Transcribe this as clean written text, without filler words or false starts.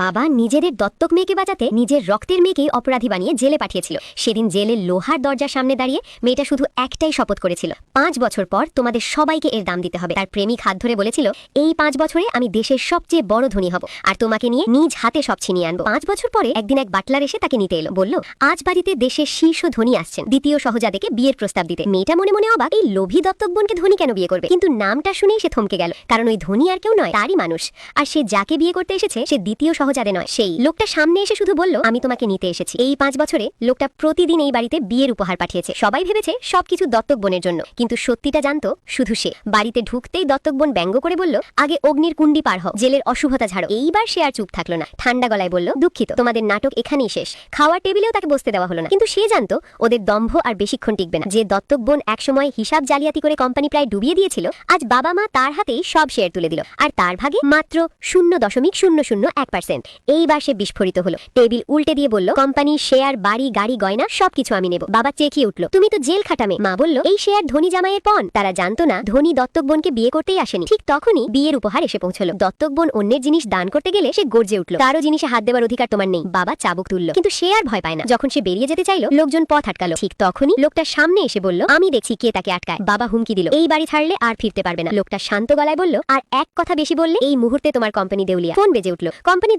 বাবা নিজেদের দত্তক মেয়েকে বাঁচাতে নিজের রক্তের মেয়েকে অপরাধী বানিয়ে জেলে পাঠিয়েছিল। সেদিন জেলের লোহার দরজার সামনে দাঁড়িয়ে মেয়েটা শুধু একটাই শপথ করেছিল, 5 বছর পর তোমাদের সবাইকে এর দাম দিতে হবে। তার প্রেমিক হাত ধরে বলেছিল, এই 5 বছরে আমি দেশের সবচেয়ে বড় ধনী হব আর তোমাকে নিয়ে নিজ হাতে সব ছিনিয়ে আনবো। 5 বছর পরে একদিন এক বাটলার এসে তাকে নিতে এলো। বলল, আজ বাড়িতে দেশের শীর্ষ ধনী আসছেন দ্বিতীয় সহজাদেকে বিয়ের প্রস্তাব দিতে। মেয়েটা মনে মনে অবাক, এই লোভী দত্তক বোনকে ধনী কেন বিয়ে করবে? কিন্তু নামটা শুনেই সে থমকে গেল, কারণ ওই ধনী আর কেউ নয়, তারই মানুষ। আর সে যাকে বিয়ে করতে এসেছে সে দ্বিতীয় সহজাদে নয়। সেই লোকটা সামনে এসে শুধু বলল, আমি তোমাকে নিতে এসেছি। এই 5 বছরে লোকটা প্রতিদিন এই বাড়িতে বিয়ের উপহার পাঠিয়েছে। সবাই ভেবেছে সবকিছু দত্তক বোনের জন্য, কিন্তু সত্যিটা জানতো শুধু সে। বাড়িতে ঢুকতেই দত্তক বোন ব্যঙ্গ করে বলল, আগে অগ্নির কুণ্ডি পার হও, জেলের অশুভতা ঝাড়ো। এইবার সে আর চুপ থাকলো না, ঠান্ডা গলায় বলল, দুঃখিত, তোমাদের নাটক এখানেই শেষ। খাওয়ার টেবিলেও তাকে বসতে দেওয়া হলো না। কিন্তু সে জানতো ওদের দম্ভ আর বেশিক্ষণ টিকবে না। যে দত্তক বোন একসময় হিসাব জালিয়াতি করে কোম্পানি প্রায় ডুবিয়ে দিয়েছিল, আজ বাবা মা তার হাতেই সব শেয়ার তুলে দিল, আর তার ভাগে মাত্র 0.001%। এইবার সে বিস্ফোরিত হলো, টেবিল উল্টে দিয়ে বলল, কোম্পানির শেয়ার, বাড়ি, গাড়ি, গয়না সবকিছু আমি নেব। বাবা চেঁচিয়ে উঠল, তুমি তো জেল খাটামে। মা বলল, এই শেয়ার ধনী জামাইয়ের পণ। তারা জানতো না ধনী দত্তক বোনকে বিয়ে করতেই আসেনি। ঠিক তখনই বিয়ের উপহার এসে পৌঁছলো। দত্তক বোন অন্যের জিনিস দান করতে গেলে সে গর্জে উঠল, কারো জিনিসে হাত দেওয়ার অধিকার তোমার নেই। বাবা চাবুক তুলল, কিন্তু সে আর ভয় পায় না। যখন সে বেরিয়ে যেতে চাইলো, লোকজন পথ আটকালো। ঠিক তখনই লোকটা সামনে এসে বলল, আমি দেখছি কে তাকে আটকায়। বাবা হুমকি দিল, এই বাড়ি ছাড়লে আর ফিরতে পারবে না। লোকটা শান্ত গলায় বলল, আর এক কথা বেশি বললে এই মুহূর্তে তোমার কোম্পানি দেউলিয়া। ফোন বেজে উঠল, কোম্পানি